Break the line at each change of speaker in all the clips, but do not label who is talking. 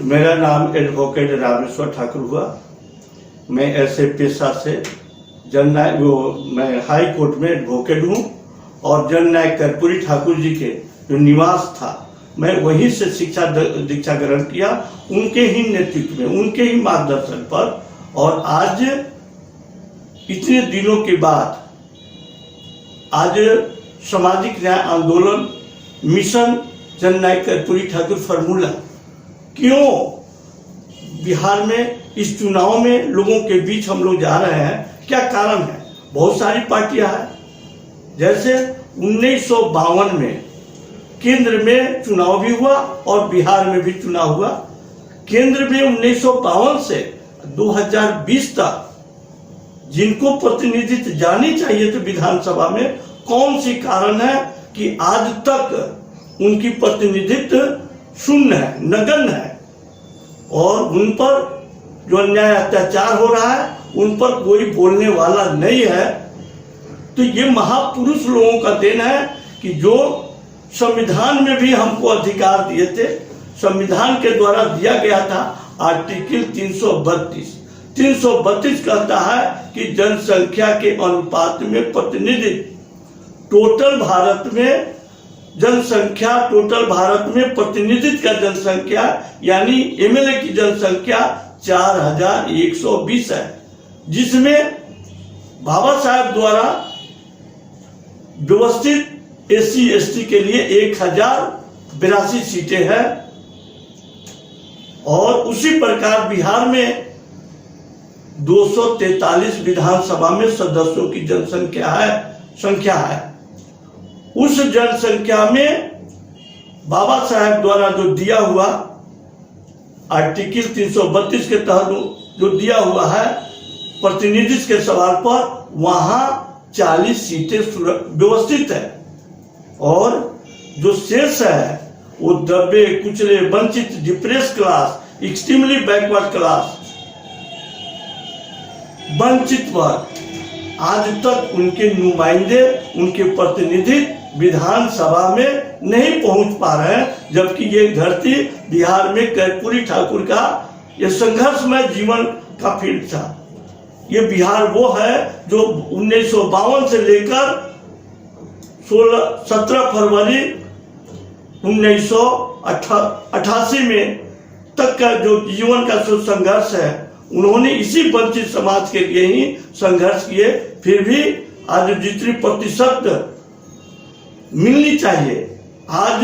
मेरा नाम एडवोकेट रामेश्वर ठाकुर हुआ। मैं ऐसे पेशा से मैं हाई कोर्ट में एडवोकेट हूँ और जननायक कर्पूरी ठाकुर जी के जो निवास था मैं वहीं से शिक्षा दीक्षा ग्रहण किया, उनके ही नेतृत्व में, उनके ही मार्गदर्शन पर। और आज इतने दिनों के बाद आज सामाजिक न्याय आंदोलन मिशन जननायक कर्पूरी ठाकुर फॉर्मूला क्यों बिहार में इस चुनाव में लोगों के बीच हम लोग जा रहे हैं, क्या कारण है? बहुत सारी पार्टियां हैं। जैसे 1952 में केंद्र में चुनाव भी हुआ और बिहार में भी चुनाव हुआ। केंद्र में 1952 से 2020 तक जिनको प्रतिनिधित्व जानी चाहिए तो विधानसभा में, कौन सी कारण है कि आज तक उनकी प्रतिनिधित्व शून्य है, नगण्य है और उन पर जो अन्याय अत्याचार हो रहा है उन पर कोई बोलने वाला नहीं है। तो ये महापुरुष लोगों का देन है कि जो संविधान में भी हमको अधिकार दिए थे, संविधान के द्वारा दिया गया था। आर्टिकल 332 कहता है कि जनसंख्या के अनुपात में प्रतिनिधित्व टोटल भारत में प्रतिनिधित्व का जनसंख्या यानी एमएलए की जनसंख्या 4120 है, जिसमें बाबा साहब द्वारा व्यवस्थित एससी एसटी के लिए 1082 सीटें हैं। और उसी प्रकार बिहार में 243 विधानसभा में सदस्यों की संख्या है। उस जनसंख्या में बाबा साहब द्वारा जो दिया हुआ आर्टिकल 332 के तहत जो दिया हुआ है प्रतिनिधित्व के सवाल पर, वहां 40 सीटें व्यवस्थित है और जो शेष है वो दबे कुचले वंचित depress class, extremely backward class, वंचित वर्ग, आज तक उनके नुमाइंदे, उनके प्रतिनिधि विधानसभा में नहीं पहुंच पा रहे हैं। जबकि ये धरती बिहार में कर्पूरी ठाकुर का ये संघर्षमय जीवन का फील्ड था। ये बिहार वो है जो 1952 से लेकर 17 फरवरी 1988 में तक का जो जीवन का जो संघर्ष है, उन्होंने इसी वंचित समाज के लिए ही संघर्ष किए। फिर भी आज जितनी प्रतिशत मिलनी चाहिए, आज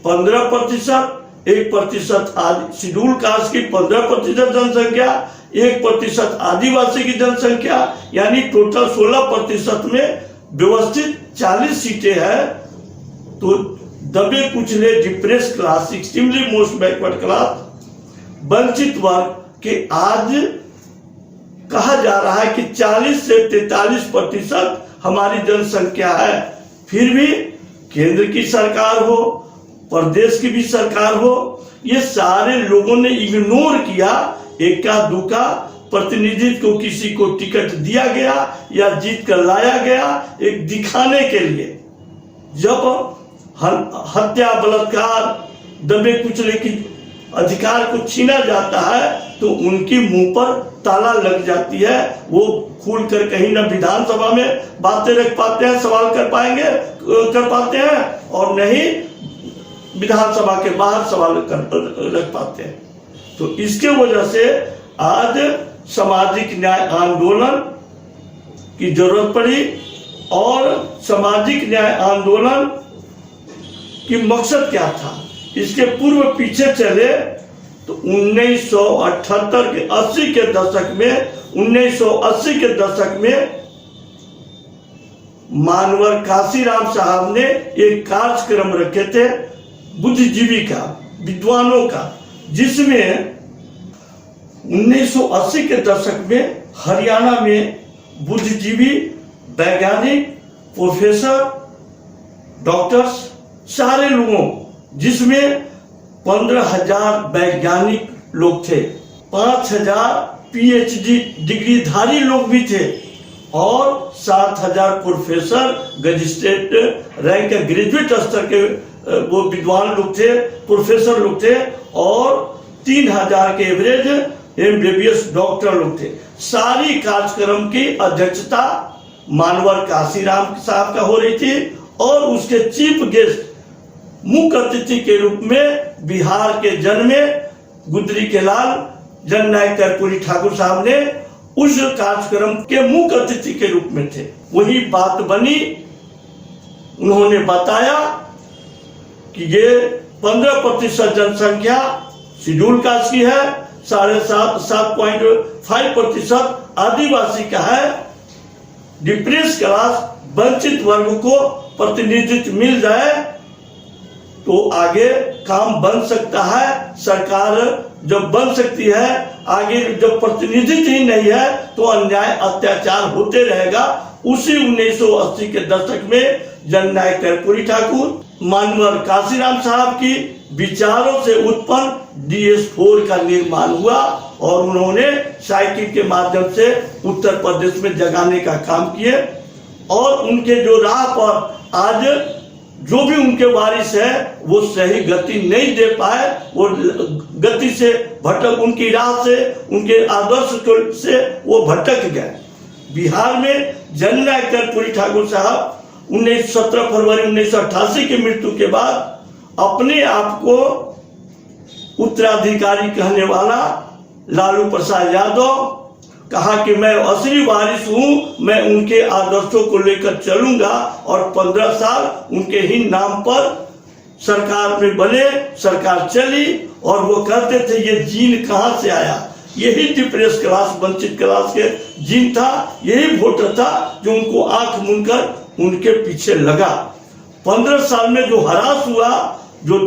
15%, 1% आज शेड्यूल कास्ट की 15% जनसंख्या, 1% आदिवासी की जनसंख्या, यानी टोटल 16% में व्यवस्थित 40 सीटें हैं। तो दबे कुचले depress class, extremely most backward class, वंचित वर्ग के आज कहा जा रहा है कि 40 से 43% हमारी जनसंख्या है। फिर भी केंद्र की सरकार हो, प्रदेश की भी सरकार हो, ये सारे लोगों ने इग्नोर किया। एका दुका प्रतिनिधित्व को किसी को टिकट दिया गया या जीत कर लाया गया एक दिखाने के लिए। जब हत्या, बलात्कार, दबे कुचले की अधिकार को छीना जाता है तो उनकी मुंह पर ताला लग जाती है। वो खुल कर कहीं ना विधानसभा में बातें रख पाते हैं, सवाल कर पाते हैं और नहीं विधानसभा के बाहर सवाल रख पाते हैं। तो इसके वजह से आज सामाजिक न्याय आंदोलन की जरूरत पड़ी। और सामाजिक न्याय आंदोलन की मकसद क्या था, इसके पूर्व पीछे चले तो 1978 के 80 के दशक में मानवर काशीराम साहब ने एक कार्यक्रम रखे थे बुद्धिजीवी का, विद्वानों का, जिसमें 1980 के दशक में हरियाणा में बुद्धिजीवी, वैज्ञानिक, प्रोफेसर, डॉक्टर्स, सारे लोगों, जिसमें 15,000 वैज्ञानिक लोग थे, 5,000 पीएचडी डिग्रीधारी लोग भी थे और 7,000 प्रोफेसर, मजिस्ट्रेट रैंक ग्रेजुएट स्तर के वो विद्वान लोग थे, प्रोफेसर लोग थे और 3000 के एवरेज MBBS डॉक्टर लोग थे। सारी कार्यक्रम की अध्यक्षता मानवर काशीराम साहब का हो रही थी और उसके चीफ गेस्ट मुख्य अतिथि के रूप में बिहार के जन्मे गुदरी के लाल जननायक कर्पूरी ठाकुर साहब ने उस कार्यक्रम के मुख्य अतिथि के रूप में थे। वही बात बनी, उन्होंने बताया कि ये 15% जनसंख्या शेड्यूल कास्ट की है, 7.5% आदिवासी का है, डिप्रेस क्लास वंचित वर्ग को प्रतिनिधित्व मिल जाए तो आगे काम बन सकता है। सरकार जब बन सकती है, आगे जब प्रतिनिधित्व ही नहीं है तो अन्याय अत्याचार होते रहेगा। उसी 1980 के दशक में जननायक कर्पूरी ठाकुर, मानवर काशीराम साहब की विचारों से उत्पन्न DS4 का निर्माण हुआ और उन्होंने साइकिल के माध्यम से उत्तर प्रदेश में जगाने का काम किए और उनके जो राह पर आज जो भी उनके वारिस है वो सही गति नहीं दे पाए, वो गति से भटक, उनकी राह से, उनके आदर्श से वो भटक गए। बिहार में जननायक कर्पूरी ठाकुर साहब 17 फरवरी 1988 की मृत्यु के बाद अपने आप को उत्तराधिकारी कहने वाला लालू प्रसाद यादव कहा कि मैं असली वारिस हूं, मैं उनके आदर्शों को लेकर चलूंगा और 15 साल उनके ही नाम पर सरकार में बने, सरकार चली और वो कहते थे ये जीन कहां से आया, यही डिप्रेस क्लास वंचित क्लास के जीन था, यही वोटर था जो उनको आंख मूंदकर उनके पीछे लगा। 15 साल में जो हरास हुआ, जो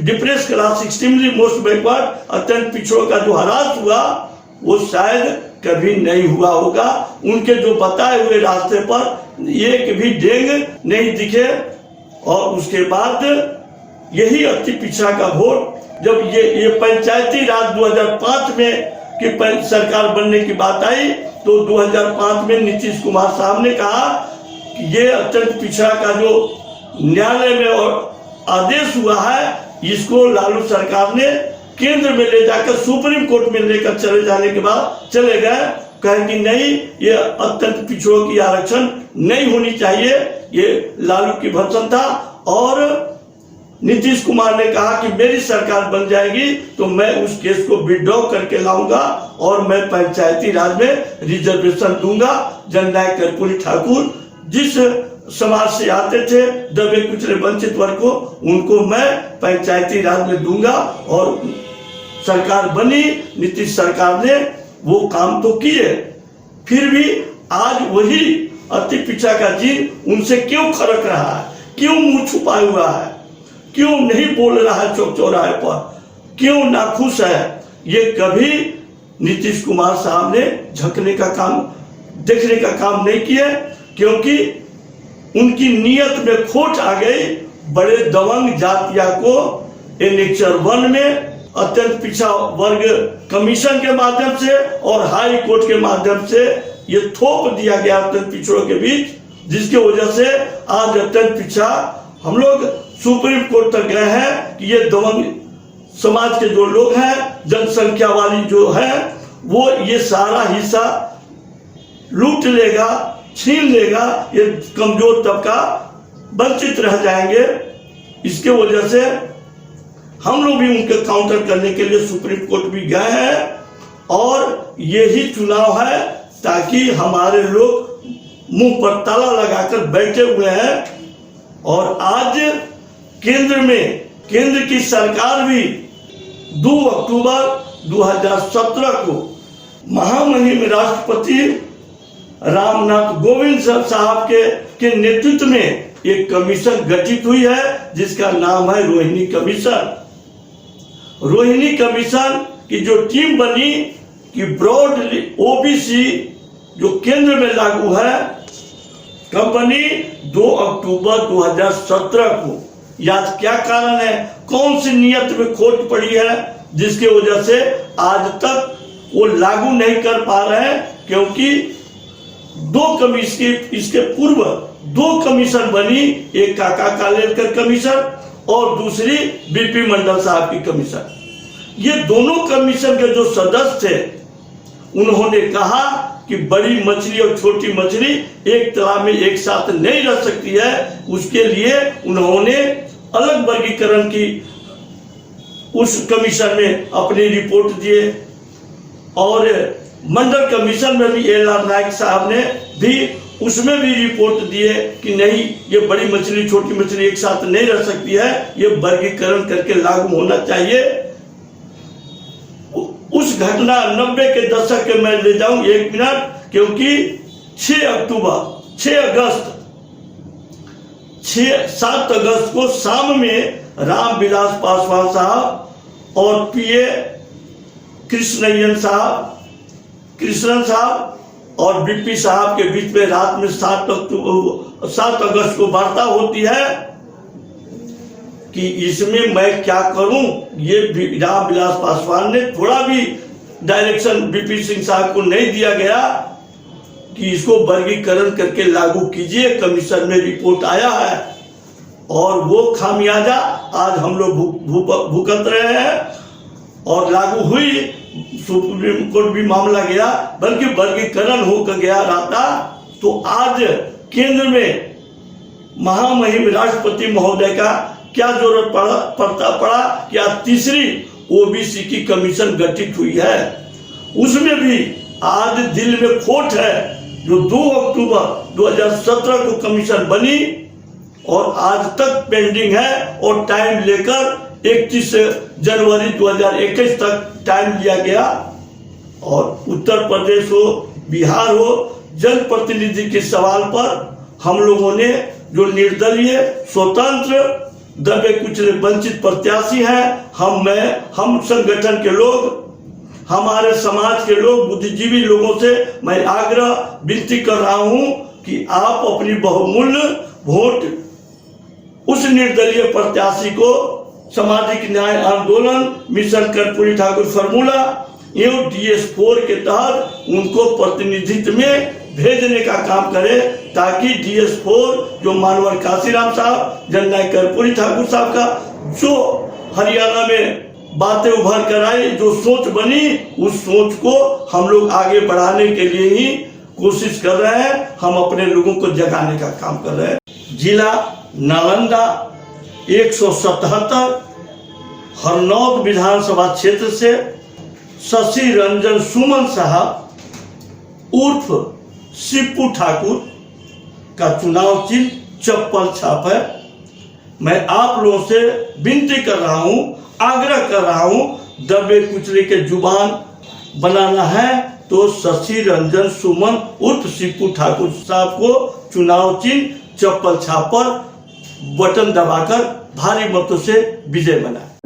depress class extremely most backward अत्यंत पिछड़ों का जो हरास हुआ वो शायद कभी नहीं हुआ होगा। उनके जो बताए हुए रास्ते पर एक भी डेंग नहीं दिखे और उसके बाद यही अति पिछड़ा का वोट, जब ये पंचायती राज 2005 में की सरकार बनने की बात आई तो 2005 में नीतीश कुमार साहब ने कहा कि ये अत्यंत पिछड़ा का जो न्यायालय में और आदेश हुआ है, इसको लालू सरकार ने केंद्र में ले जाकर सुप्रीम कोर्ट में लेकर चले जाने के बाद चले गए, कहे कि नहीं ये अत्यंत पिछड़ों की आरक्षण नहीं होनी चाहिए, ये लालू की भर्सन था। और नीतीश कुमार ने कहा कि मेरी सरकार बन जाएगी तो मैं उस केस को विड्रॉ करके लाऊंगा और मैं पंचायती राज में रिजर्वेशन दूंगा। जननायक कर्पूरी ठाकुर जिस समाज से आते थे, दबे कुचले वंचित वर्ग को, उनको मैं पंचायती राज में दूंगा और सरकार बनी। नीतीश सरकार ने वो काम तो किए, फिर भी आज वही अति पिछड़ा का जीन उनसे क्यों खरक रहा है, क्यों मुंह छुपाया हुआ है, क्यों नहीं बोल रहा है चौक चौराहे पर, क्यों नाखुश है, ये कभी नीतीश कुमार साहब ने झकने का काम, देखने का काम नहीं किया, क्योंकि उनकी नीयत में खोट आ गई। बड़े दबंग जातिया को एनेक्चर 1 में अत्यंत पिछड़ा वर्ग कमीशन के माध्यम से और हाई कोर्ट के माध्यम से ये थोप दिया गया अत्यंत पिछड़ों के बीच, जिसकी वजह से आज अत्यंत पिछड़ा हम लोग सुप्रीम कोर्ट तक गए हैं कि ये दबंग समाज के जो लोग हैं, जनसंख्या वाली जो है, वो ये सारा हिस्सा लूट लेगा, छीन लेगा, ये कमजोर तबका वंचित रह जाएंगे। इसके वजह से हम लोग भी उनके काउंटर करने के लिए सुप्रीम कोर्ट भी गए हैं और यही चुनाव है ताकि हमारे लोग मुंह पर ताला लगाकर बैठे हुए हैं। और आज केंद्र की सरकार भी 2 अक्टूबर 2017 को महामहिम राष्ट्रपति रामनाथ कोविंद साहब के नेतृत्व में एक कमीशन गठित हुई है जिसका नाम है रोहिणी कमीशन। रोहिणी कमीशन की जो टीम बनी कि ब्रॉड ओबीसी जो केंद्र में लागू है, कब बनी? 2 अक्टूबर 2017 को। याद क्या कारण है, कौन सी नियत में खोट पड़ी है जिसकी वजह से आज तक वो लागू नहीं कर पा रहे हैं? क्योंकि इसके पूर्व 2 कमीशन बनी, एक काका कालेलकर कमीशन और दूसरी बीपी मंडल साहब की कमीशन। ये दोनों कमीशन के जो सदस्य थे उन्होंने कहा कि बड़ी मछली और छोटी मछली एक तालाब में एक साथ नहीं रह सकती है। उसके लिए उन्होंने अलग वर्गीकरण की उस कमीशन में अपनी रिपोर्ट दिए और मंडल कमीशन में भी एल.आर. नायक साहब ने भी उसमें भी रिपोर्ट दिए कि नहीं, ये बड़ी मछली छोटी मछली एक साथ नहीं रह सकती है, ये वर्गीकरण करके लागू होना चाहिए। उस घटना 90 के दशक के मैं ले जाऊं 1 मिनट, क्योंकि 7 अगस्त को शाम में रामविलास पासवान साहब और पीए कृष्णन साहब और बीपी साहब के बीच में रात में 7 अगस्त को वार्ता होती है कि इसमें मैं क्या करूं। ये रामविलास पासवान ने थोड़ा भी डायरेक्शन बीपी सिंह साहब को नहीं दिया गया कि इसको वर्गीकरण करके लागू कीजिए। कमीशन में रिपोर्ट आया है और वो खामियाजा आज हम लोग भुगत रहे हैं और लागू हुई, सुप्रीम कोर्ट भी मामला गया, बल्कि वर्गीकरण होकर गया रहता तो आज केंद्र में महामहिम राष्ट्रपति महोदय का क्या जरूरत पड़ा कि आज तीसरी ओबीसी की कमीशन गठित हुई है। उसमें भी आज दिल में खोट है जो 2 अक्टूबर 2017 को कमीशन बनी और आज तक पेंडिंग है और टाइम लेकर 31 जनवरी 2021 तक टाइम लिया गया। और उत्तर प्रदेश हो, बिहार हो, जनप्रतिनिधि के सवाल पर हम लोगों ने जो निर्दलीय स्वतंत्र दबे कुचले वंचित प्रत्याशी हैं, हम संगठन के लोग, हमारे समाज के लोग, बुद्धिजीवी लोगों से मैं आग्रह विनती कर रहा हूं कि आप अपनी बहुमूल्य वोट उस निर्दलीय प्रत्याशी को सामाजिक न्याय आंदोलन मिशन कर्पूरी ठाकुर फॉर्मूला एवं DS4 के तहत उनको प्रतिनिधित्व में भेजने का काम करे, ताकि DS4 जो मानवर काशीराम साहब, जननायक कर्पूरी ठाकुर साहब का जो हरियाणा में बातें उभर कर आई, जो सोच बनी, उस सोच को हम लोग आगे बढ़ाने के लिए ही कोशिश कर रहे हैं। हम अपने लोगों को जगाने का काम कर रहे हैं। जिला नालंदा 177 हरनौत विधानसभा क्षेत्र से शशि रंजन सुमन साहब उर्फ सिप्पू ठाकुर का चुनाव चिन्ह चप्पल छाप है। मैं आप लोगों से विनती कर रहा हूं, आग्रह कर रहा हूं, दबे कुचले के जुबान बनाना है तो शशि रंजन सुमन उर्फ सिप्पू ठाकुर साहब को चुनाव चिन्ह चप्पल छाप पर बटन दबाकर भारी मतों से विजय बनाए।